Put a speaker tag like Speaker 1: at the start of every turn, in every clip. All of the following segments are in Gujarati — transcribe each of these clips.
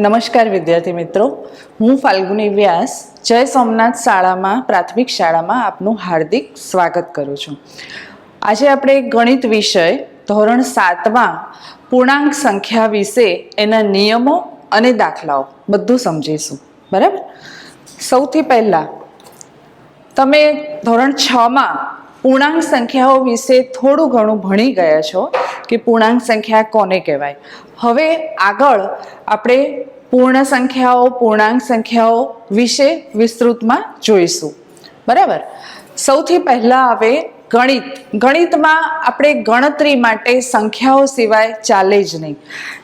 Speaker 1: નમસ્કાર વિદ્યાર્થી મિત્રો, હું ફાલ્ગુની વ્યાસ જય સોમનાથ શાળામાં પ્રાથમિક શાળામાં આપનું હાર્દિક સ્વાગત કરું છું. આજે આપણે ગણિત વિષય ધોરણ 7માં પૂર્ણાંક સંખ્યા વિશે એના નિયમો અને દાખલાઓ બધું સમજીશું. બરાબર. સૌથી પહેલાં તમે ધોરણ 6માં પૂર્ણાંક સંખ્યાઓ વિશે થોડું ઘણું ભણી ગયા છો કે પૂર્ણાંક સંખ્યા કોને કહેવાય. હવે આગળ આપણે પૂર્ણ સંખ્યાઓ, પૂર્ણાંક સંખ્યાઓ વિશે વિસ્તૃતમાં જોઈશું. બરાબર. સૌથી પહેલાં હવે ગણિતમાં આપણે ગણતરી માટે સંખ્યાઓ સિવાય ચાલે જ નહીં.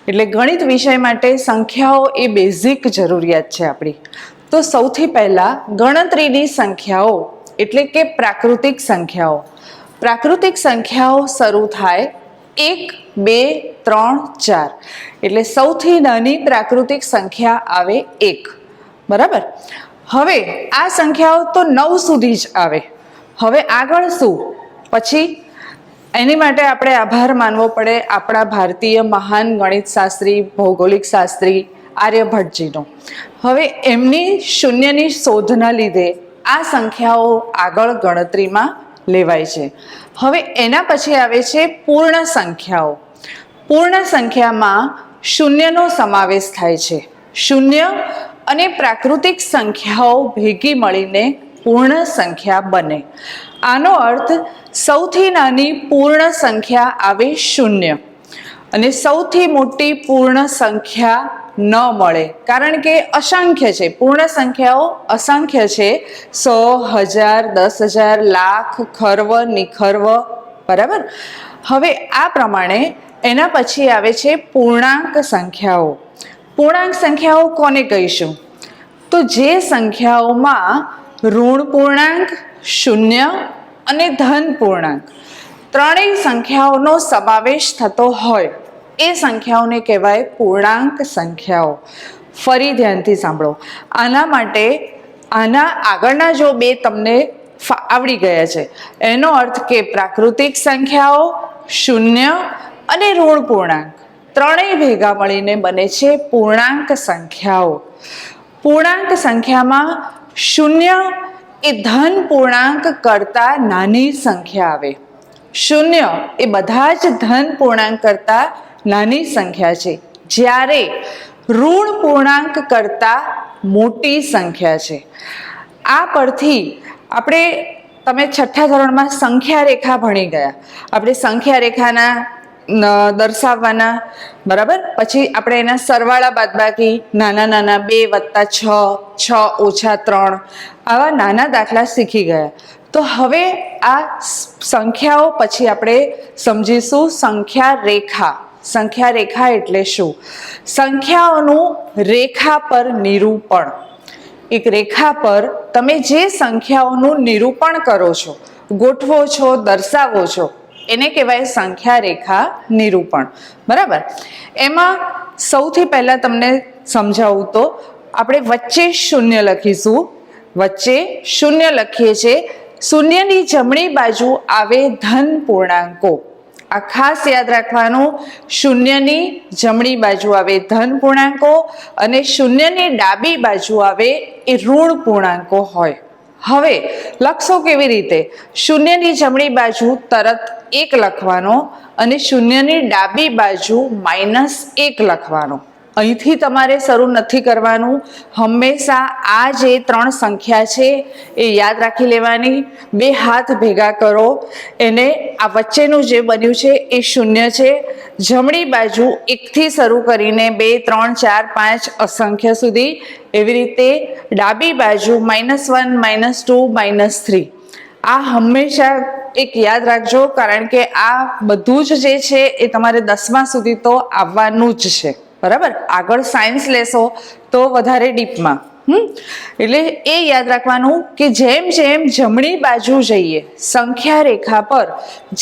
Speaker 1: એટલે ગણિત વિષય માટે સંખ્યાઓ એ બેઝિક જરૂરિયાત છે આપણી. તો સૌથી પહેલાં ગણતરીની સંખ્યાઓ એટલે કે પ્રાકૃતિક સંખ્યાઓ. પ્રાકૃતિક સંખ્યાઓ શરૂ થાય 1, 2, 3, 4. એટલે સૌથી નાની પ્રાકૃતિક સંખ્યા આવે 1. બરાબર. હવે આ સંખ્યાઓ તો 9 સુધી જ આવે. હવે આગળ શું? પછી એની માટે આપણે આભાર માનવો પડે આપણા ભારતીય મહાન ગણિતશાસ્ત્રી, ભૌગોલિક શાસ્ત્રી આર્યભટ્ટજીનો. હવે એમની શૂન્યની શોધના લીધે આ સંખ્યાઓ આગળ ગણતરીમાં લેવાય છે. હવે એના પછી આવે છે પૂર્ણ સંખ્યાઓ. પૂર્ણ સંખ્યામાં શૂન્યનો સમાવેશ થાય છે. શૂન્ય અને પ્રાકૃતિક સંખ્યાઓ ભેગી મળીને પૂર્ણ સંખ્યા બને. આનો અર્થ સૌથી નાની પૂર્ણ સંખ્યા આવે 0 અને સૌથી મોટી પૂર્ણ સંખ્યા ન મળે, કારણ કે અસંખ્ય છે. પૂર્ણ સંખ્યાઓ અસંખ્ય છે. 100, 1000, 10,000, લાખ, ખર્વ, નિખર્વ. બરાબર. હવે આ પ્રમાણે એના પછી આવે છે પૂર્ણાંક સંખ્યાઓ. પૂર્ણાંક સંખ્યાઓ કોને કહીશું? તો જે સંખ્યાઓમાં ઋણ પૂર્ણાંક, શૂન્ય અને ધન પૂર્ણાંક ત્રણેય સંખ્યાઓનો સમાવેશ થતો હોય એ સંખ્યાઓને કહેવાય પૂર્ણાંક સંખ્યાઓ. ફરી ધ્યાનથી સાંભળો. આના માટે આના આગળના જો બે તમને આવડી ગયા છે, એનો અર્થ કે પ્રાકૃતિક સંખ્યાઓ, શૂન્ય અને ઋણ પૂર્ણાંક ત્રણેય ભેગા મળીને બને છે પૂર્ણાંક સંખ્યાઓ. પૂર્ણાંક સંખ્યામાં શૂન્ય એ ધન પૂર્ણાંક કરતાં નાની સંખ્યા આવે. શૂન્ય એ બધા જ ધન પૂર્ણાંક કરતાં નાની સંખ્યા છે, જ્યારે ઋણ પૂર્ણાંક કરતાં મોટી સંખ્યા છે. આ પરથી તમે 6થા ધોરણમાં સંખ્યા રેખા ભણી ગયા. આપણે સંખ્યા રેખાના દર્શાવવાના. બરાબર. પછી આપણે એના સરવાળા બાદબાકી, નાના નાના 2 + 6, 6 - 3 આવા નાના દાખલા શીખી ગયા. તો હવે આ સંખ્યાઓ પછી આપણે સમજીશું સંખ્યા રેખા. સંખ્યા રેખા એટલે શું? સંખ્યાઓનું રેખા પર નિરૂપણ. એક રેખા પર તમે જે સંખ્યાઓનું નિરૂપણ કરો છો, ગોઠવો છો, દર્શાવો છો, એને કહેવાય સંખ્યા રેખા નિરૂપણ. બરાબર. એમાં સૌથી પહેલાં તમને સમજાવું તો આપણે વચ્ચે શૂન્ય લખીશું. વચ્ચે શૂન્ય લખીએ છીએ. શૂન્યની જમણી બાજુ આવે ધન પૂર્ણાંકો. આ ખાસ યાદ રાખવાનું. શૂન્યની જમણી બાજુ આવે ધન પૂર્ણાંકો અને શૂન્યની ડાબી બાજુ આવે એ ઋણ પૂર્ણાંકો હોય. હવે લખશો કેવી રીતે? શૂન્યની જમણી બાજુ તરત 1 લખવાનો અને શૂન્યની ડાબી બાજુ -1 લખવાનો. અહીંથી તમારે શરૂ નથી કરવાનું. હંમેશા આ જે 3 સંખ્યા છે એ યાદ રાખી લેવાની. 2 હાથ ભેગા કરો. એને આ વચ્ચેનું જે બન્યું છે એ શૂન્ય છે. જમણી બાજુ 1 થી શરૂ કરીને 2, 3, 4, 5 અસંખ્ય સુધી. એવી રીતે ડાબી બાજુ -1, -2, -3. આ હંમેશા એક યાદ રાખજો, કારણ કે આ બધું જ જે છે એ તમારે 10મા સુધી તો આવવાનું જ છે. બરાબર. આગળ સાયન્સ લેશો તો વધારે ડીપમાં. એટલે એ યાદ રાખવાનું કે જેમ જેમ જમણી બાજુ જઈએ સંખ્યા રેખા પર,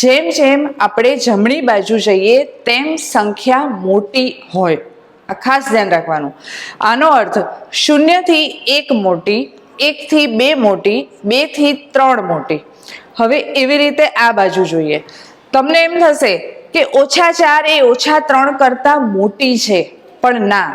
Speaker 1: જેમ જેમ આપણે જમણી બાજુ જઈએ તેમ સંખ્યા મોટી હોય. આ ખાસ ધ્યાન રાખવાનું. આનો અર્થ 0 થી 1 મોટી, 1 થી 2 મોટી, 2 થી 3 મોટી. હવે એવી રીતે આ બાજુ જોઈએ. તમને એમ થશે કે -4 એ -3 કરતાં મોટી છે. પણ ના,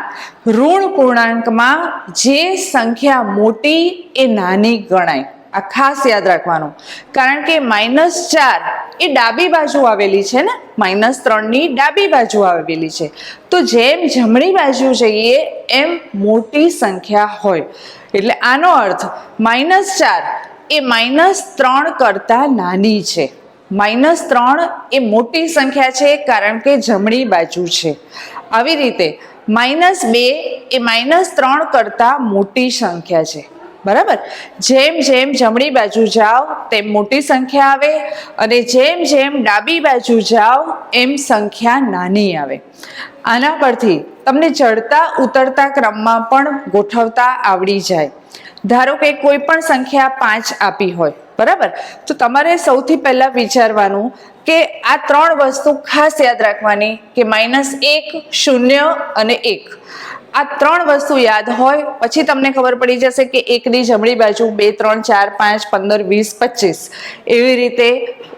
Speaker 1: ઋણ પૂર્ણાંકમાં જે સંખ્યા મોટી એ નાની ગણાય. આ ખાસ યાદ રાખવાનું, કારણ કે -4 એ ડાબી બાજુ આવેલી છે ને, -3 ની ડાબી બાજુ આવેલી છે. તો જેમ જમણી બાજુ જઈએ એમ મોટી સંખ્યા હોય. એટલે આનો અર્થ -4 એ -3 કરતા નાની છે. -3 એ મોટી સંખ્યા છે કારણ કે જમણી બાજુ છે. આવી રીતે -2 એ -3 કરતા મોટી સંખ્યા છે. બરાબર. જેમ જેમ જમણી બાજુ જાઓ તેમ મોટી સંખ્યા આવે, અને જેમ જેમ ડાબી બાજુ જાઓ એમ સંખ્યા નાની આવે. આના પરથી તમને ચડતા ઉતરતા ક્રમમાં પણ ગોઠવતા આવડી જાય. ધારો કે કોઈ પણ સંખ્યા 5 આપી હોય, બરાબર, તો તમારે સૌથી પહેલા વિચારવાનું કે આ 3 વસ્તુ ખાસ યાદ રાખવાની કે -1, 0 અને 1. આ 3 વસ્તુ યાદ હોય પછી તમને ખબર પડી જશે કે 1 ની જમણી બાજુ 2, 3, 4, 5, 15, 20, 25. એવી રીતે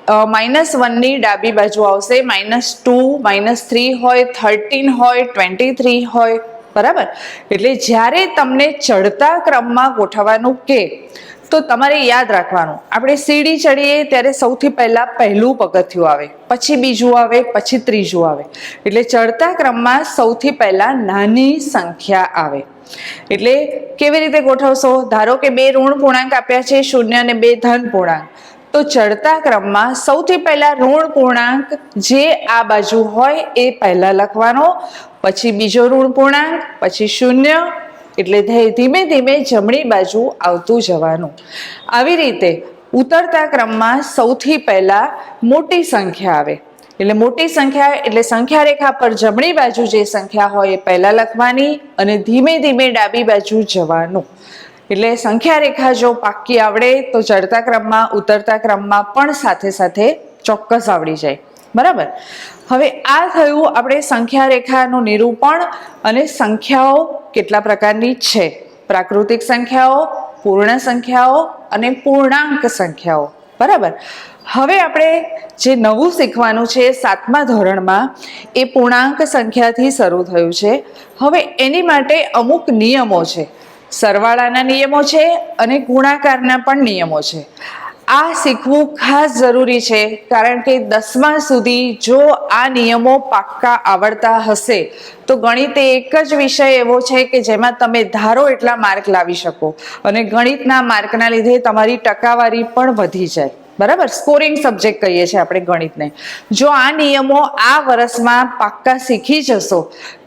Speaker 1: -1 ની ડાબી બાજુ આવશે, -2, -3 હોય, 13 હોય, 23 હોય. બરાબર. એટલે જ્યારે તમને ચડતા ક્રમમાં ગોઠવવાનું કે તો તમારે યાદ રાખવાનું, આપણે સીડી ચડીએ ત્યારે સૌથી પહેલા પહેલું પગથિયું આવે, પછી બીજું આવે, પછી ત્રીજું આવે. એટલે ચડતા ક્રમમાં સૌથી પહેલા નાની સંખ્યા આવે. એટલે કેવી રીતે ગોઠવશો? ધારો કે 2 ઋણ પૂર્ણાંક આપ્યા છે, 0 અને 2 ધન પૂર્ણાંક. તો ચડતા ક્રમમાં સૌથી પહેલા ઋણ પૂર્ણાંક જે આ બાજુ હોય એ પહેલા લખવાનો, પછી બીજો ઋણ પૂર્ણાંક, પછી 0. એટલે ધીમે ધીમે જમણી બાજુ આવતું જવાનું. આવી રીતે ઉતરતા ક્રમમાં સૌથી પહેલા મોટી સંખ્યા આવે. એટલે મોટી સંખ્યા એટલે સંખ્યા રેખા પર જમણી બાજુ જે સંખ્યા હોય એ પહેલા લખવાની, અને ધીમે ધીમે ડાબી બાજુ જવાનું. એટલે સંખ્યા રેખા જો પાક્કી આવડે તો ચડતા ક્રમમાં ઉતરતા ક્રમમાં પણ સાથે સાથે ચોક્કસ આવડી જાય. બરાબર. હવે આ થયું આપણે સંખ્યા રેખાનું નિરૂપણ, અને સંખ્યાઓ કેટલા પ્રકારની છે. પ્રાકૃતિક સંખ્યાઓ, પૂર્ણ સંખ્યાઓ અને પૂર્ણાંક સંખ્યાઓ. બરાબર. હવે આપણે જે નવું શીખવાનું છે 7મા ધોરણમાં એ પૂર્ણાંક સંખ્યાથી શરૂ થયું છે. હવે એની માટે અમુક નિયમો છે. સરવાળાના નિયમો છે અને ગુણાકારના પણ નિયમો છે. આ શીખવું ખાસ જરૂરી છે, કારણ કે 10મા સુધી જો આ નિયમો પાક્કા આવડતા હશે તો ગણિત એક જ વિષય એવો છે કે જેમાં તમે ધારો એટલા માર્ક લાવી શકો, અને ગણિતના માર્કના લીધે તમારી ટકાવારી પણ વધી જાય. બરાબર. સ્કોરિંગ સબ્જેક્ટ કહીએ છીએ આપણે ગણિતને. જો આ નિયમો આ વર્ષમાં પાક્કા શીખી જશો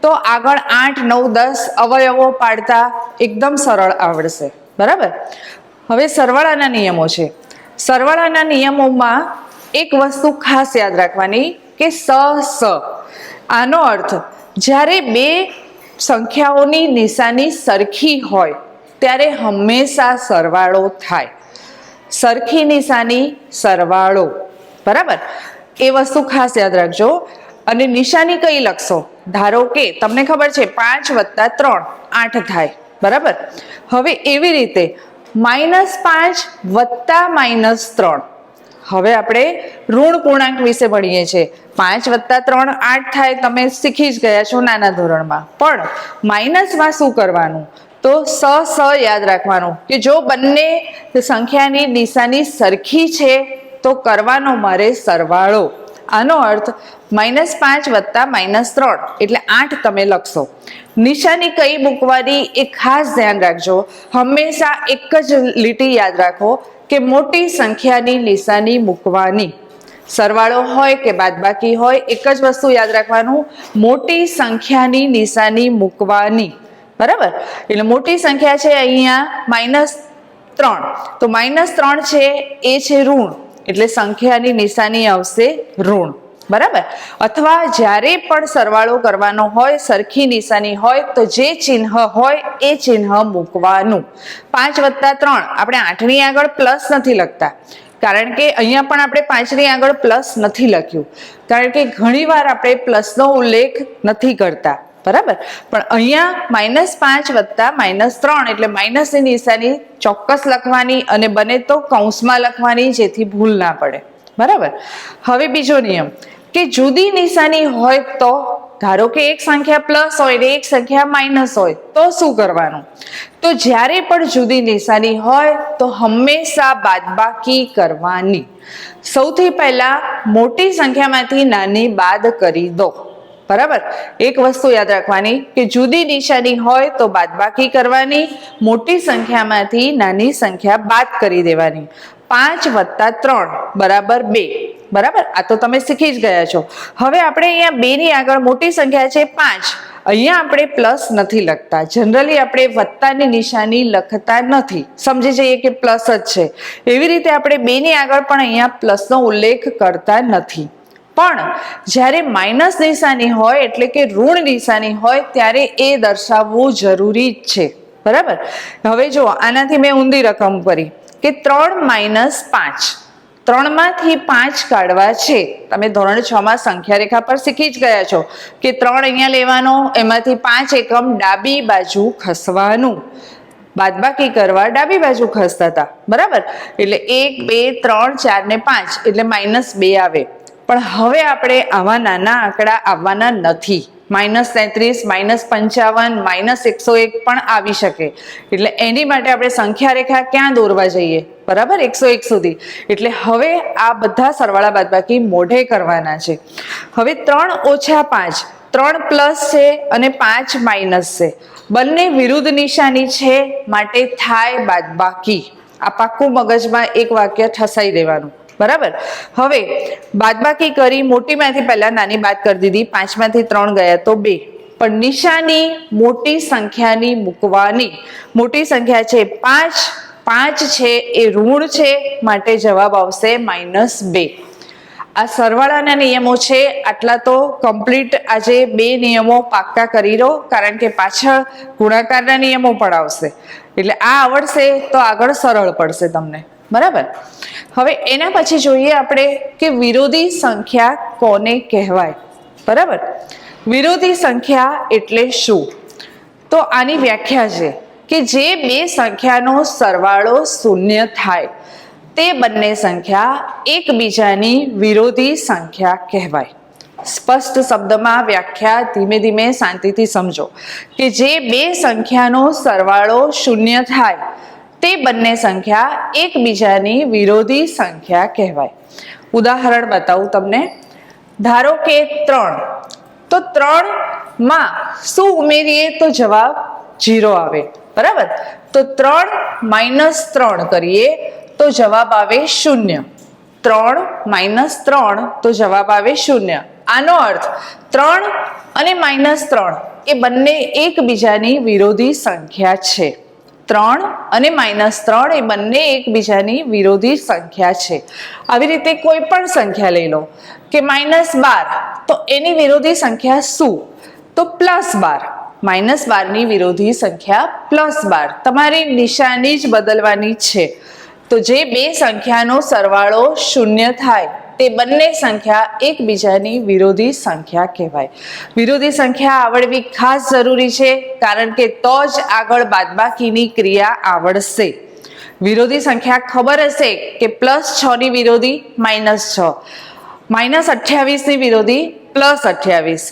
Speaker 1: તો આગળ 8, 9, 10 અવયવો પાડતા એકદમ સરળ આવડશે. બરાબર. હવે સરવાળાના નિયમો છે. સરવાળાના નિયમોમાં એક વસ્તુ ખાસ યાદ રાખવાની કે સ. આનો અર્થ જ્યારે 2 સંખ્યાઓની નિશાની સરખી હોય ત્યારે હંમેશા સરવાળો થાય. સરખી નિશાની સરવાળો. બરાબર. એ વસ્તુ ખાસ યાદ રાખજો. અને નિશાની કઈ લખશો? ધારો કે તમને ખબર છે 5 + 3 8 થાય. બરાબર. હવે એવી રીતે -5 + -3. હવે આપણે ઋણ પૂર્ણાંક વિશે ભણીએ છીએ. 5 + 3 8 થાય, તમે શીખી જ ગયા છો નાના ધોરણમાં. પણ માઇનસમાં શું કરવાનું? તો સ યાદ રાખવાનું કે જો બંને સંખ્યાની નિશાની સરખી છે તો કરવાનો મારે સરવાળો. આનો અર્થ -5 + -3 એટલે 8 તમે લખશો. નિશાની કઈ મૂકવાની એ ખાસ ધ્યાન રાખજો. હંમેશા એક જ લીટી યાદ રાખો કે મોટી સંખ્યાની નિશાની મૂકવાની. સરવાળો હોય કે બાદબાકી હોય, એક જ વસ્તુ યાદ રાખવાનું, મોટી સંખ્યાની નિશાની મૂકવાની. બરાબર. એટલે મોટી સંખ્યા છે અહીંયા -3, તો -3 છે એ છે ઋણ, એટલે સંખ્યાની નિશાની આવશે ઋણ. બરાબર. અથવા જ્યારે પણ સરવાળો કરવાનો હોય, સરખી નિશાની હોય તો જે ચિહ્ન હોય એ ચિહ્ન મૂકવાનું. 5 + 3 આપણે 8 ની આગળ પ્લસ નથી લખતા, કારણ કે અહીંયા પણ આપણે 5 ની આગળ પ્લસ નથી લખ્યું, કારણ કે ઘણીવાર આપણે પ્લસનો ઉલ્લેખ નથી કરતા. બરાબર. પણ અહીંયા -5 + -3 એટલે માઇનસની નિશાની ચોક્કસ લખવાની, અને બને તો કૌંસમાં લખવાની, જેથી ભૂલ ના પડે. બરાબર. હવે બીજો નિયમ કે જુદી નિશાની હોય તો ધારો કે એક સંખ્યા પ્લસ હોય ને એક સંખ્યા માઇનસ હોય તો શું કરવાનું? તો જ્યારે પણ જુદી નિશાની હોય તો હંમેશા બાદબાકી કરવાની. સૌથી પહેલા મોટી સંખ્યામાંથી નાની બાદ કરી દો. બરાબર, એક વસ્તુ યાદ રાખવાની કે જુદી નિશાની હોય તો બાદબાકી કરવાની, મોટી સંખ્યામાંથી નાની સંખ્યા બાદ કરી દેવાની. 5 + 3 બરાબર 2. બરાબર, આ તો તમે શીખી જ ગયા છો. હવે આપણે અહીંયા 2 ની આગળ મોટી સંખ્યા છે 5, અહીંયા આપણે પ્લસ નથી લખતા. જનરલી આપણે વત્તાની નિશાની લખતા નથી, સમજી જઈએ કે પ્લસ જ છે. એવી રીતે આપણે 2 ની આગળ પણ અહીંયા પ્લસનો ઉલ્લેખ કરતા નથી. પણ જ્યારે માઇનસ નિશાની હોય એટલે કે ઋણ નિશાની હોય ત્યારે એ દર્શાવવું જરૂરી જ છે. બરાબર, હવે જો આનાથી મેં ઊંધી રકમ કરી કે 3 - 5, 3 માંથી 5 કાઢવા છે. તમે ધોરણ 6 માં સંખ્યા રેખા પર શીખી જ ગયા છો કે 3 અહીંયા લેવાનો, એમાંથી 5 એકમ ડાબી બાજુ ખસવાનું. બાદબાકી કરવા ડાબી બાજુ ખસતા હતા. બરાબર, એટલે 1 2 3 4 ને 5 એટલે -2 આવે. પણ હવે આપણે આવા નાના આંકડા આવવાના નથી. -33, -55, -101 પણ આવી શકે. એટલે એની માટે આપણે સંખ્યા રેખા ક્યાં દોરવા જઈએ? બરાબર, 101 સુધી. એટલે હવે આ બધા સરવાળા બાદબાકી મોઢે કરવાના છે. હવે 3 - 5, 3 પ્લસ છે અને 5 માઇનસ છે. બંને વિરુદ્ધ નિશાની છે માટે થાય બાદબાકી. આ પાક્કું મગજમાં એક વાક્ય ઠસાઈ દેવાનું. બરાબર, હવે બાદબાકી કરી મોટીમાંથી પહેલા નાની બાદ કરી દીધી. 5 માંથી 3 ગયા તો 2. પણ નિશાની મોટી સંખ્યાની મૂકવાની. મોટી સંખ્યા છે 5, 5 છે એ ઋણ છે માટે જવાબ આવશે -2. આ સરવાળાના નિયમો છે. આટલા તો કમ્પ્લીટ આજે 2 નિયમો પાક્કા કરી લો, કારણ કે પાછળ ગુણાકારના નિયમો પણ આવશે. એટલે આ આવડશે તો આગળ સરળ પડશે તમને. બરાબર, હવે એના પછી જોઈએ આપણે કે વિરોધી સંખ્યા કોને કહેવાય. બરાબર, વિરોધી સંખ્યા એટલે શું? તો આની વ્યાખ્યા છે કે જે બે સંખ્યાનો સરવાળો 0 થાય તે બંને સંખ્યા એકબીજાની વિરોધી સંખ્યા કહેવાય. સ્પષ્ટ શબ્દમાં વ્યાખ્યા ધીમે ધીમે શાંતિથી સમજો કે જે બે સંખ્યાનો સરવાળો 0 થાય તે બંને સંખ્યા એકબીજાની વિરોધી સંખ્યા કહેવાય. ઉદાહરણ બતાવું તમને. ધારો કે 3, તો 3 માં શું ઉમેરીએ તો જવાબ 0 આવે. બરાબર, તો 3 - 3 કરીએ તો જવાબ આવે 0. 3 - 3 તો જવાબ આવે 0. આનો અર્થ 3 અને -3 એ બંને એકબીજાની વિરોધી સંખ્યા છે. 3 અને -3 એ બંને એકબીજાની વિરોધી સંખ્યા છે. આવી રીતે કોઈ પણ સંખ્યા લઈ લો કે -12, તો એની વિરોધી સંખ્યા શું? તો +12. -12 ની વિરોધી સંખ્યા +12. તમારી નિશાની જ બદલવાની છે. તો જે બે સંખ્યાનો સરવાળો 0 થાય તે બંને સંખ્યા એકબીજાની વિરોધી સંખ્યા કહેવાય. વિરોધી સંખ્યા આવડવી ખાસ જરૂરી છે, કારણ કે તો જ આગળ બાદબાકીની ક્રિયા આવડશે. વિરોધી સંખ્યા ખબર હશે કે +6 ની વિરોધી -6, -28 ની વિરોધી +28.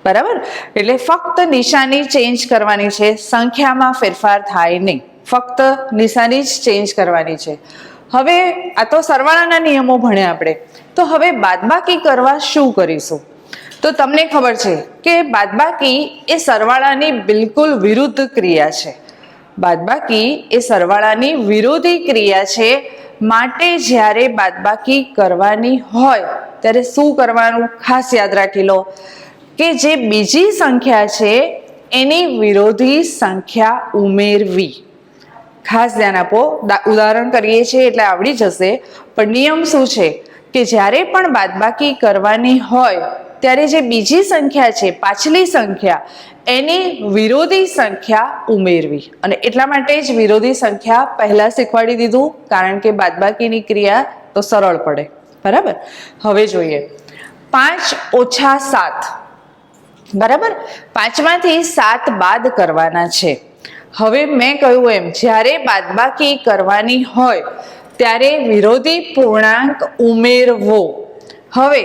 Speaker 1: બરાબર, એટલે ફક્ત નિશાની ચેન્જ કરવાની છે, સંખ્યામાં ફેરફાર થાય નહીં. ફક્ત નિશાની જ ચેન્જ કરવાની છે. હવે આ તો સરવાળાના નિયમો ભણ્યા આપણે. તો હવે બાદબાકી કરવા શું કરીશું? તો તમને ખબર છે કે બાદબાકી એ સરવાળાની બિલકુલ વિરુદ્ધ ક્રિયા છે. બાદબાકી એ સરવાળાની વિરોધી ક્રિયા છે. માટે જ્યારે બાદબાકી કરવાની હોય ત્યારે શું કરવાનું ખાસ યાદ રાખી લો કે જે બીજી સંખ્યા છે એની વિરોધી સંખ્યા ઉમેરવી. ખાસ ધ્યાન આપો. ઉદાહરણ કરીએ છીએ એટલે આવડી જશે. પણ નિયમ શું છે કે જ્યારે પણ બાદબાકી કરવાની હોય ત્યારે જે બીજી સંખ્યા છે, પાછલી સંખ્યા, એની વિરોધી સંખ્યા ઉમેરવી. અને એટલા માટે જ વિરોધી સંખ્યા પહેલા શીખવાડી દીધું, કારણ કે બાદબાકીની ક્રિયા તો સરળ પડે. બરાબર, હવે જોઈએ 5 - 7. બરાબર, 5 માંથી 7 બાદ કરવાના છે. હવે મેં કહ્યું એમ જ્યારે બાદબાકી કરવાની હોય ત્યારે વિરોધી પૂર્ણાંક ઉમેરવો. હવે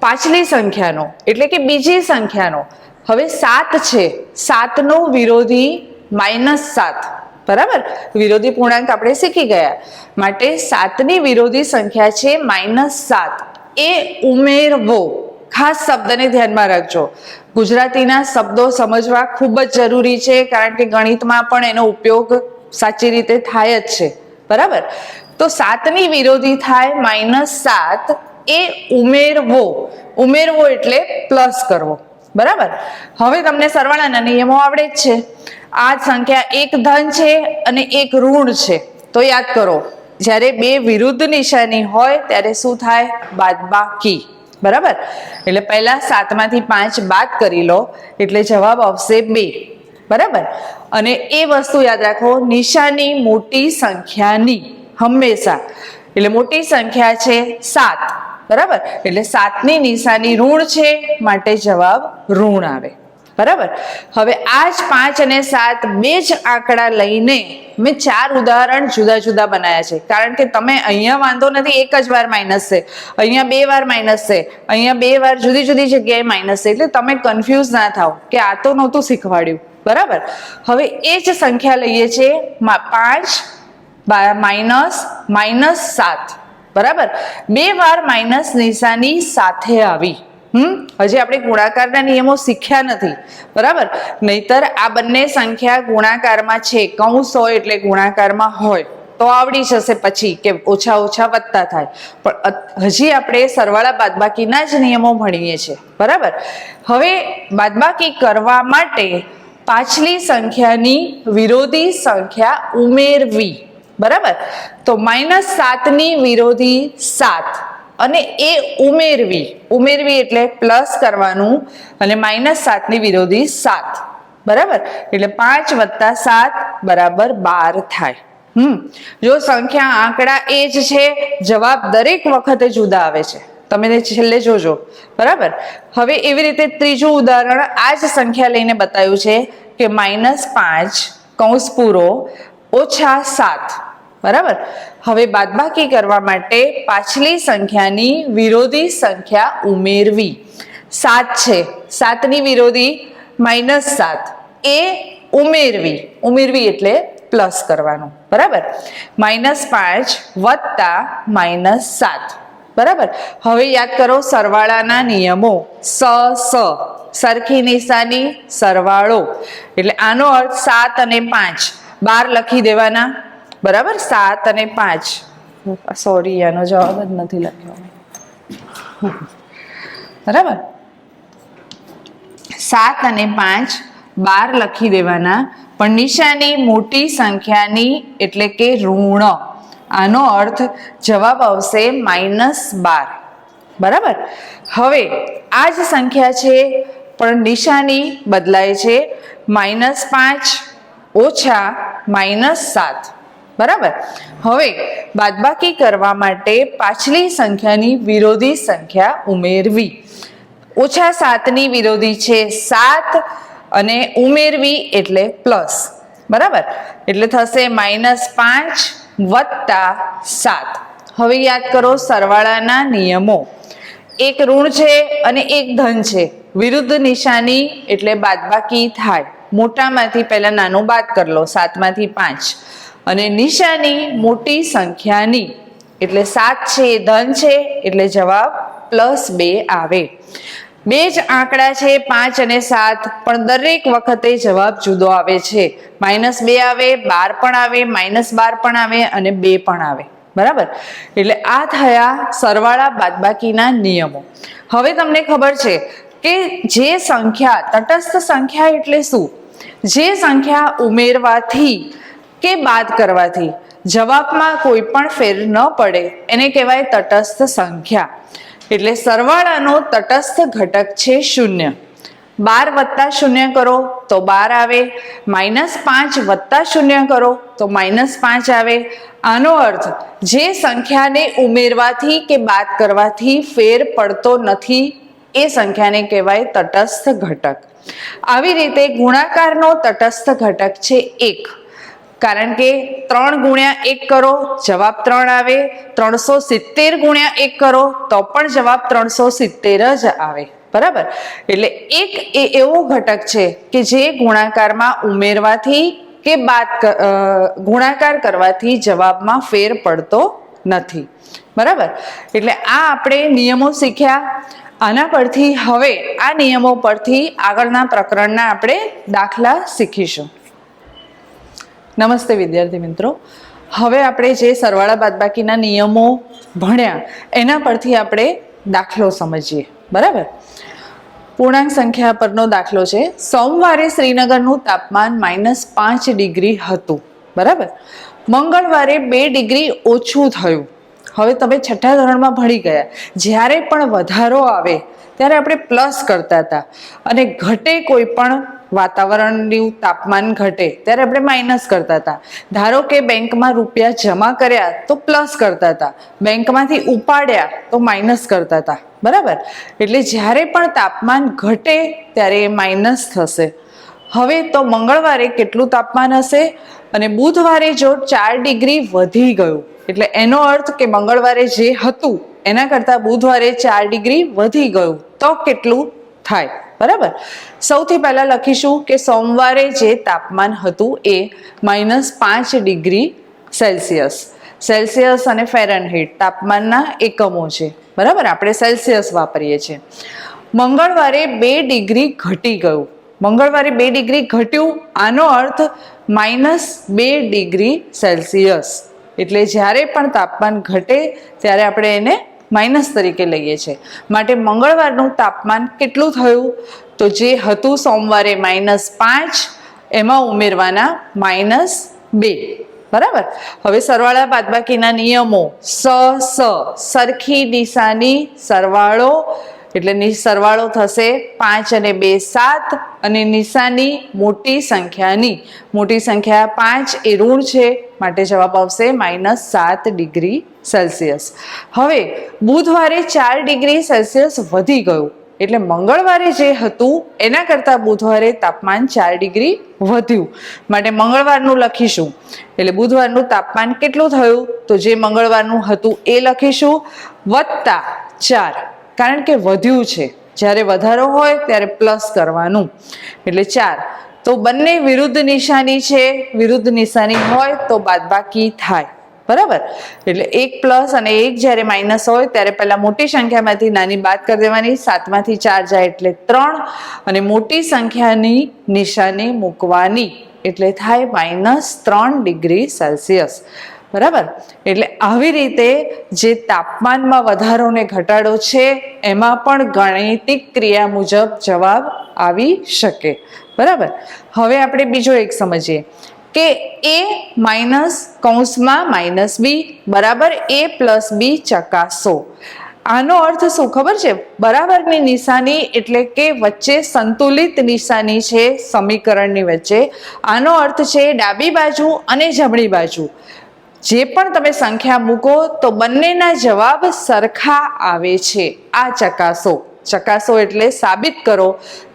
Speaker 1: પાછલી સંખ્યાનો એટલે કે બીજી સંખ્યાનો, હવે 7 છે, 7નો વિરોધી -7, બરાબર. વિરોધી પૂર્ણાંક આપણે શીખી ગયા, માટે 7ની વિરોધી સંખ્યા છે -7, એ ઉમેરવો. ખાસ શબ્દને ધ્યાનમાં રાખજો. ગુજરાતીના શબ્દો સમજવા ખૂબ જ જરૂરી છે, કારણ કે ગણિતમાં પણ એનો ઉપયોગ સાચી રીતે થાય જ છે, બરાબર. તો 7ની વિરોધી થાય -7, એ ઉમેરવો. ઉમેરવો એટલે પ્લસ કરવો, બરાબર. હવે તમને સરવાળાના નિયમો આવડે જ છે. આ સંખ્યા એક ધન છે અને એક ઋણ છે, તો યાદ કરો, જ્યારે બે વિરુદ્ધ નિશાની હોય ત્યારે શું થાય? બાદબાકી, બરાબર. એટલે પહેલા 7માંથી 5 બાદ કરી લો એટલે જવાબ આવશે 2, બરાબર. અને એ વસ્તુ યાદ રાખો, નિશાની મોટી સંખ્યાની હંમેશા, એટલે મોટી સંખ્યા છે 7, બરાબર. એટલે 7ની નિશાની ઋણ છે, માટે જવાબ ઋણ આવે, બરાબર. હવે આ જ 5 અને 7 બે જ આંકડા લઈને મેં 4 ઉદાહરણ જુદા જુદા બનાવ્યા છે, કારણ કે તમે અહીંયા વાંધો નથી, એક જ વાર માઇનસ છે, અહીંયા 2 વાર માઇનસ છે, અહીંયા 2 વાર જુદી જુદી જગ્યાએ માઇનસ છે, એટલે તમે કન્ફ્યુઝ ના થાવ કે આ તો નહોતું શીખવાડ્યું, બરાબર. હવે એ જ સંખ્યા લઈએ છીએ, 5 -7, બરાબર. 2 વાર માઇનસ નિશાની સાથે આવી. હજી આપણે ગુણાકારના નિયમો શીખ્યા નથી, બરાબર. નહીતર આ બંને સંખ્યા ગુણાકારમાં છે, કૌંસ હોય એટલે ગુણાકારમાં હોય તો આવડી જશે પછી કે ઓછા ઓછા વધતા થાય, પણ હજી આપણે સરવાળા બાદબાકીના જ નિયમો ભણીએ છીએ, બરાબર. હવે બાદબાકી કરવા માટે પાછલી સંખ્યાની વિરોધી સંખ્યા ઉમેરવી, બરાબર. તો -7ની વિરોધી 7 અને એ ઉમેરવી. ઉમેરવી એટલે પ્લસ કરવાનું, અને -7ની વિરોધી 7, બરાબર. એટલે 5 + 7 = 12 થાય. જો સંખ્યા આંકડા એ જ છે, જવાબ દરેક વખતે જુદા આવે છે, તમે છેલ્લે જોજો, બરાબર. હવે એવી રીતે ત્રીજું ઉદાહરણ આ જ સંખ્યા લઈને બતાવ્યું છે કે -5 કૌંસ પૂરો -7, બરાબર. હવે બાદબાકી કરવા માટે પાછલી સંખ્યાની વિરોધી સંખ્યા ઉમેરવી. 7 છે, 7ની વિરોધી -7, એ ઉમેરવી. ઉમેરવી એટલે પ્લસ કરવાનું, બરાબર. -5 + -7, બરાબર. હવે યાદ કરો સરવાળાના નિયમો. સરખી નિશાની સરવાળો, એટલે આનો અર્થ 7 અને 5 બાર લખી દેવાના, બરાબર. 7 અને 5, સોરી આનો જવાબ જ નથી લખ્યો, બરાબર. 7 અને 5 બાર લખી દેવાના, પણ નિશાની મોટી સંખ્યાની એટલે કે ઋણ. આનો અર્થ જવાબ આવશે -12, બરાબર. હવે આ જ સંખ્યા છે, પણ નિશાની બદલાય છે, -5 - -7, બરાબર. હવે બાદબાકી કરવા માટે પાછલી સંખ્યાની વિરોધી સંખ્યા ઉમેરવી. -7ની વિરોધી છે 7 અને ઉમેરવી એટલે પ્લસ, બરાબર. એટલે થશે -5 + 7. હવે યાદ કરો સરવાળાના નિયમો. એક ઋણ છે અને એક ધન છે, વિરુદ્ધ નિશાની એટલે બાદબાકી થાય. મોટામાંથી પહેલા નાનું બાદ કરી લો, 7માંથી 5, અને નિશાની મોટી સંખ્યાની એટલે 7 છે, એ ધન છે, એટલે જવાબ +2 આવે. બે જ આંકડા છે 5 અને 7, પણ દરેક વખતે જવાબ જુદો આવે છે. -2 આવે, 12 પણ આવે, -12 પણ આવે અને 2 પણ આવે, બરાબર. એટલે આ થયા સરવાળા બાદબાકીના નિયમો. હવે તમને ખબર છે કે જે સંખ્યા, તટસ્થ સંખ્યા એટલે શું? જે સંખ્યા ઉમેરવાથી કે બાદ કરવાથી જવાબમાં કોઈ પણ ફેર ન પડે એને કહેવાય તટસ્થ સંખ્યા. એટલે સરવાળાનો તટસ્થ ઘટક છે 0. 12 + 0 કરો તો 12 આવે, -5 + 0 કરો તો -5 આવે. આનો અર્થ જે સંખ્યાને ઉમેરવાથી કે બાદ કરવાથી ફેર પડતો નથી એ સંખ્યાને કહેવાય તટસ્થ ઘટક. આવી રીતે ગુણાકારનો તટસ્થ ઘટક છે 1. કારણ કે 3 ગુણ્યા 1 કરો જવાબ 3 આવે, 370 ગુણ્યા 1 કરો તો પણ જવાબ 370 જ આવે, બરાબર. એટલે 1 એ એવો ઘટક છે કે જે ગુણાકારમાં ઉમેરવાથી કે બાદ ગુણાકાર કરવાથી જવાબમાં ફેર પડતો નથી, બરાબર. એટલે આ આપણે નિયમો શીખ્યા. આના પરથી હવે આ નિયમો પરથી આગળના પ્રકરણના આપણે દાખલા શીખીશું. નમસ્તે વિદ્યાર્થી મિત્રો, હવે આપણે જે સરવાળા બાદબાકીના નિયમો ભણ્યા એના પરથી આપણે દાખલો સમજીએ, બરાબર. પૂર્ણાંક સંખ્યા પરનો દાખલો છે. સોમવારે શ્રીનગરનું તાપમાન -5 ડિગ્રી હતું, બરાબર. મંગળવારે 2 ડિગ્રી ઓછું થયું. હવે તમે 6થા ધોરણમાં ભણી ગયા, જ્યારે પણ વધારો આવે ત્યારે આપણે પ્લસ કરતા હતા અને ઘટે કોઈ પણ વાતાવરણનું તાપમાન ઘટે ત્યારે આપણે માઇનસ કરતા હતા. ધારો કે બેંકમાં રૂપિયા જમા કર્યા તો પ્લસ કરતા હતા, બેંકમાંથી ઉપાડ્યા તો માઇનસ કરતા હતા, બરાબર. એટલે જ્યારે પણ તાપમાન ઘટે ત્યારે એ માઇનસ થશે. હવે તો મંગળવારે કેટલું તાપમાન હશે અને બુધવારે જો 4 ડિગ્રી વધી ગયું, એટલે એનો અર્થ કે મંગળવારે જે હતું એના કરતાં બુધવારે 4 ડિગ્રી વધી ગયું તો કેટલું થાય, બરાબર. સૌથી પહેલા લખીશું કે સોમવારે જે તાપમાન હતું એ -5 ડિગ્રી સેલ્સિયસ. સેલ્સિયસ અને ફેરનહીટ તાપમાનના એકમો છે, બરાબર. આપણે સેલ્સિયસ વાપરીએ છીએ. મંગળવારે 2 ડિગ્રી ઘટી ગયું. મંગળવારે 2 ડિગ્રી ઘટ્યું, આનો અર્થ -2 ડિગ્રી સેલ્સિયસ. એટલે જ્યારે પણ તાપમાન ઘટે ત્યારે આપણે એને માઇનસ તરીકે લઈએ છીએ. માટે મંગળવારનું તાપમાન કેટલું થયું? તો જે હતું સોમવારે -5 એમાં ઉમેરવાના -2, બરાબર. હવે સરવાળા બાદબાકીના નિયમો સરખી નિશાની સરવાળો, એટલે સરવાળો થશે 5 અને 2 7 અને નિશાની મોટી સંખ્યાની, મોટી સંખ્યા 5 એ ઋણ છે માટે જવાબ આવશે -7 ડિગ્રી સેલ્સિયસ. હવે બુધવારે 4 ડિગ્રી સેલ્સિયસ વધી ગયું, એટલે મંગળવારે જે હતું એના કરતાં બુધવારે તાપમાન 4 ડિગ્રી વધ્યું માટે મંગળવારનું લખીશું. એટલે બુધવારનું તાપમાન કેટલું થયું? તો જે મંગળવારનું હતું એ લખીશું +4, કારણ કે વધ્યું છે. જ્યારે વધારો હોય ત્યારે પ્લસ કરવાનું, એટલે 4. તો બંને વિરુદ્ધ નિશાની છે, વિરુદ્ધ નિશાની હોય તો બાદબાકી થાય, બરાબર. એટલે 1 પ્લસ અને 1 જ્યારે માઇનસ હોય ત્યારે પહેલા મોટી સંખ્યામાંથી નાની બાદ કરી દેવાની. 7 માંથી 4 જાય એટલે 3 અને મોટી સંખ્યાની નિશાની મૂકવાની, એટલે થાય -3 ડિગ્રી સેલ્સિયસ, બરાબર. એટલે આવી રીતે જે તાપમાનમાં વધારો ને ઘટાડો છે એમાં પણ ગાણિતિક ક્રિયા મુજબ જવાબ આવી શકે, બરાબર. હવે આપણે બીજો એક સમજીએ કે A-(-B) બરાબર A+B ચકાસો. આનો અર્થ શું ખબર છે? બરાબરની નિશાની એટલે કે વચ્ચે સંતુલિત નિશાની છે સમીકરણની વચ્ચે. આનો અર્થ છે ડાબી બાજુ અને જમણી બાજુ જે પણ તમે સંખ્યા મૂકો તો બંનેના જવાબ સરખા આવે છે. આ ચકાસો. ચકાસો એટલે સાબિત કરો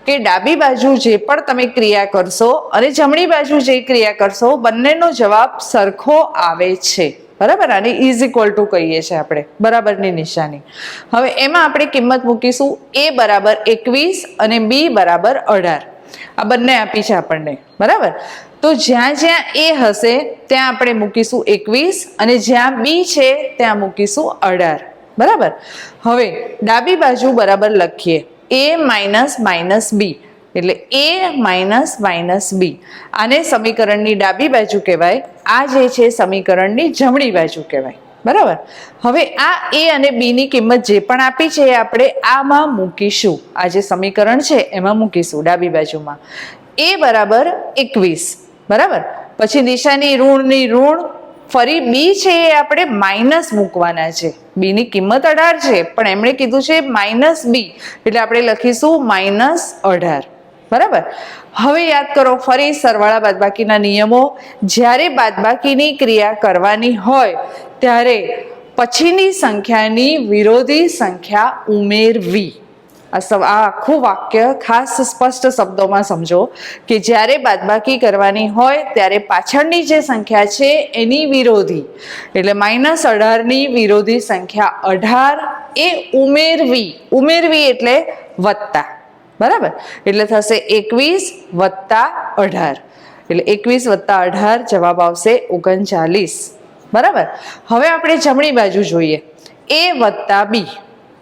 Speaker 1: કે ડાબી બાજુ જે પણ તમે ક્રિયા કરશો અને જમણી બાજુ જે ક્રિયા કરશો બંનેનો જવાબ સરખો આવે છે, બરાબર. આને = કહીએ છીએ આપણે, બરાબરની નિશાની. હવે એમાં આપણે કિંમત મૂકીશું A બરાબર 21 અને B બરાબર 18. આ બંને આપી છે આપણને, બરાબર. તો જ્યાં જ્યાં A હશે ત્યાં આપણે મૂકીશું 21 અને જ્યાં B છે ત્યાં મૂકીશું 18, બરાબર. હવે ડાબી બાજુ બરાબર લખીએ A-B, એટલે A-B. આને સમીકરણની ડાબી બાજુ કહેવાય, આ જે છે સમીકરણની જમણી બાજુ કહેવાય, બરાબર. હવે આ A અને B ની કિંમત જે પણ આપી છે એ આપણે આમાં મૂકીશું. આ જે સમીકરણ છે એમાં મૂકીશું ડાબી બાજુમાં. A બરાબર 21, બરાબર. પછી નિશાની ઋણની ઋણ, ફરી B છે એ આપણે માઇનસ મૂકવાના છે. B ની કિંમત 18 છે પણ એમણે કીધું છે -B, એટલે આપણે લખીશું -18, બરાબર. હવે યાદ કરો ફરી સરવાળા બાદબાકીના નિયમો. જ્યારે બાદબાકીની ક્રિયા કરવાની હોય ત્યારે પછીની સંખ્યાની વિરોધી સંખ્યા ઉમેરવી. આ આખું વાક્ય ખાસ સ્પષ્ટ શબ્દોમાં સમજો કે જ્યારે બાદબાકી કરવાની હોય ત્યારે પાછળની જે સંખ્યા છે એની વિરોધી એટલે -18 વિરોધી સંખ્યા 18 એ ઉમેરવી એટલે વત્તા, બરાબર, એટલે થશે 21 વત્તા 18 એટલે 21 વત્તા 18 જવાબ આવશે 39, બરાબર. હવે આપણે જમણી બાજુ જોઈએ, a વત્તા b,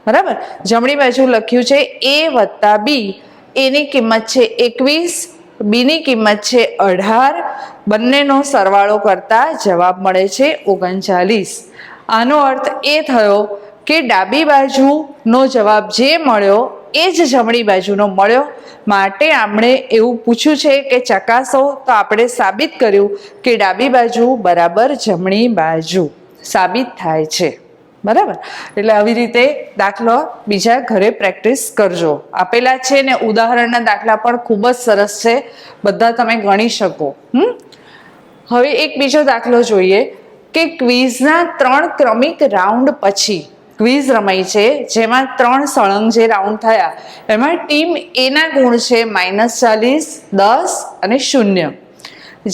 Speaker 1: બરાબર. જમણી બાજુ લખ્યું છે a વત્તા b, એની કિંમત છે 21, b ની કિંમત છે 18, બંનેનો સરવાળો કરતા જવાબ મળે છે 39. આનો અર્થ એ થયો કે ડાબી બાજુનો જવાબ જે મળ્યો એ જ જમણી બાજુનો મળ્યો. માટે આપણે એવું પૂછ્યું છે કે ચકાસો, તો આપણે સાબિત કર્યું કે ડાબી બાજુ બરાબર જમણી બાજુ સાબિત થાય છે, બરાબર. એટલે આવી રીતે દાખલો બીજા ઘરે પ્રેક્ટિસ કરજો. આપેલા છે ને ઉદાહરણના દાખલા પણ ખૂબ જ સરસ છે, બધા તમે ગણી શકો. હવે એક બીજો દાખલો જોઈએ કે ક્વિઝના 3 ક્રમિક રાઉન્ડ પછી ક્વિઝ રમાઈ છે, જેમાં 3 સળંગ જે રાઉન્ડ થયા એમાં ટીમ એ ના ગુણ છે -40, 10 અને 0,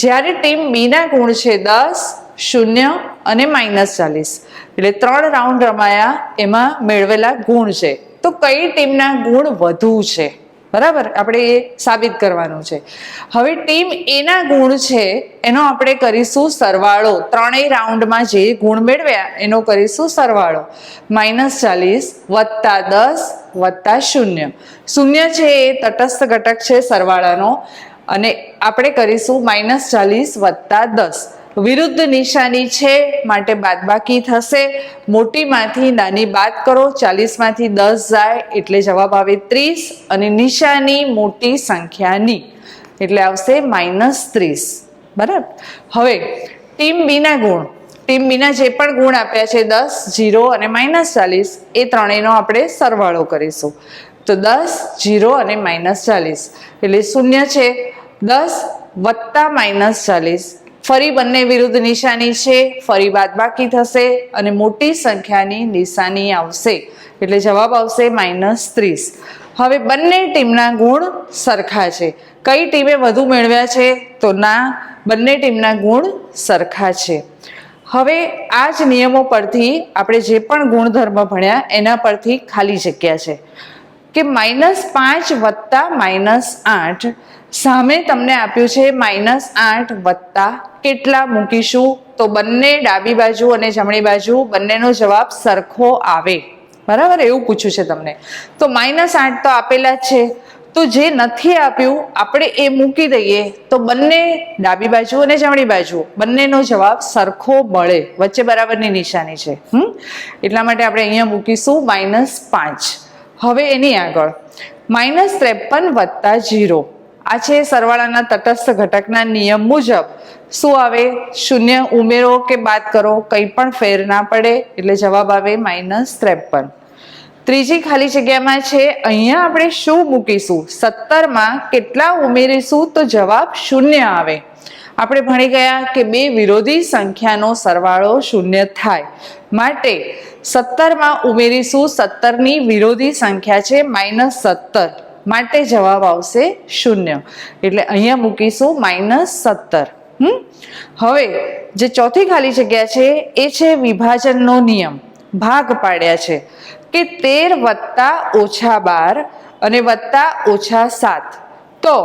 Speaker 1: જ્યારે ટીમ બી ના ગુણ છે 10, 0 અને -40. એટલે 3 રાઉન્ડ રમાયા, એમાં મેળવેલા ગુણ છે. તો કઈ ટીમના ગુણ વધુ છે, બરાબર, આપણે એ સાબિત કરવાનું છે. હવે ટીમ એના ગુણ છે એનો આપણે કરીશું સરવાળો, ત્રણેય રાઉન્ડમાં જે ગુણ મેળવ્યા એનો કરીશું સરવાળો. -40 વત્તા 10 વત્તા 0, 0 છે એ તટસ્થ ઘટક છે સરવાળાનો, અને આપણે કરીશું -40 વત્તા 10. વિરુદ્ધ નિશાની છે માટે બાદબાકી થશે, મોટીમાંથી નાની બાદ કરો, 40 માંથી 10 જાય એટલે જવાબ આવે 30, અને નિશાની મોટી સંખ્યાની એટલે આવશે -30, બરાબર. હવે ટીમ બી ના ગુણ, ટીમ બી ના જે પણ ગુણ આપ્યા છે 10, 0 અને -40, એ ત્રણેયનો આપણે સરવાળો કરીશું. તો 10, 0 અને -40 એટલે 0 છે, 10 વત્તા -40, ફરી બંને વિરુદ્ધ નિશાની છે, ફરી બાદબાકી થશે અને મોટી સંખ્યાની નિશાની આવશે એટલે જવાબ આવશે -30. હવે બંને ટીમના ગુણ સરખા છે. કઈ ટીમે વધુ મેળવ્યા છે? તો ના, બંને ટીમના ગુણ સરખા છે. હવે આ જ નિયમો પરથી આપણે જે પણ ગુણધર્મ ભણ્યા એના પરથી ખાલી જગ્યા છે કે -5 વત્તા -8, સામે તમને આપ્યું છે -8 વત્તા કેટલા મૂકીશું, તો બંને ડાબી બાજુ અને જમણી બાજુ બંનેનો જવાબ સરખો આવે, બરાબર, એવું પૂછ્યું છે તમને. તો -8 તો આપેલા જ છે, તો જે નથી આપ્યું આપણે એ મૂકી દઈએ તો બંને ડાબી બાજુ અને જમણી બાજુ બંનેનો જવાબ સરખો મળે, વચ્ચે બરાબરની નિશાની છે. એટલા માટે આપણે અહીંયા મૂકીશું -5. હવે એની આગળ -53 વત્તા 0, આ છે સરવાળાના તટસ્થ ઘટકના નિયમ મુજબ શું આવે? 0 ઉમેરો કે બાદ કરો કંઈ પણ ફેર ના પડે એટલે જવાબ આવે -53. ત્રીજી ખાલી જગ્યામાં છે, અહીંયા આપણે શું મૂકીશું? 17માં કેટલા ઉમેરીશું તો જવાબ 0 આવે. આપણે ભણી ગયા કે બે વિરોધી સંખ્યાનો સરવાળો 0 થાય, માટે 17માં ઉમેરીશું, 17ની વિરોધી સંખ્યા છે -17, માટે જવાબ આવશે 0. એટલે અહીંયા મૂકીશું -17. હવે જે ચોથી ખાલી જગ્યા છે એ છે વિભાજનનો નિયમ. ભાગ પાડ્યા છે કે 13 વત્તા -12 અને વત્તા -7. તો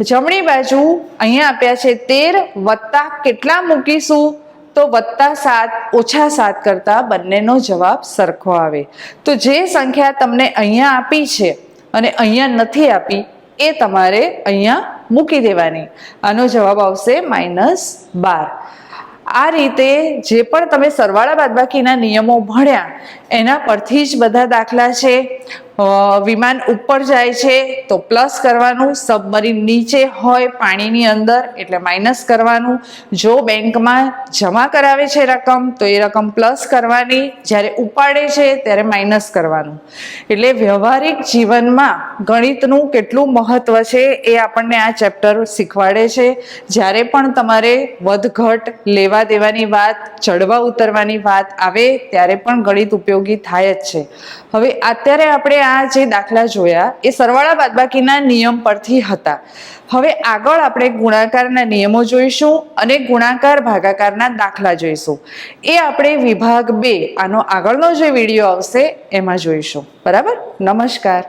Speaker 1: જમણી બાજુ અહીંયા આપ્યા છે 13 વત્તા કેટલા મૂકીશું તો +7 -7 કરતા બંનેનો જવાબ સરખો આવે. તો જે સંખ્યા તમને અહીંયા આપી છે અને અહીંયા નથી આપી એ તમારે અહીંયા મૂકી દેવાની. આનો જવાબ આવશે -12. આ રીતે જે પણ તમે સરવાળા બાદબાકીના નિયમો ભણ્યા એના પરથી જ બધા દાખલા છે. વિમાન ઉપર જાય છે તો પ્લસ કરવાનું, સબમરીન નીચે હોય પાણીની અંદર એટલે માઇનસ કરવાનું, જો બેંકમાં જમા કરાવે છે રકમ તો એ રકમ પ્લસ કરવાની, જ્યારે ઉપાડે છે ત્યારે માઇનસ કરવાનું. એટલે વ્યવહારિક જીવનમાં ગણિતનું કેટલું મહત્વ છે એ આપણને આ ચેપ્ટર શીખવાડે છે. જ્યારે પણ તમારે વધઘટ, લેવા દેવાની વાત, ચડવા ઉતરવાની વાત આવે ત્યારે પણ ગણિત ઉપયોગી થાય જ છે. હવે અત્યારે આપણે આ જે દાખલા જોયા એ સરવાળા બાદબાકીના નિયમ પરથી હતા. હવે આગળ આપણે ગુણાકારના નિયમો જોઈશું અને ગુણાકાર ભાગાકારના દાખલા જોઈશું. એ આપણે વિભાગ 2 આનો આગળનો જે વિડીયો આવશે એમાં જોઈશું. બરાબર? નમસ્કાર.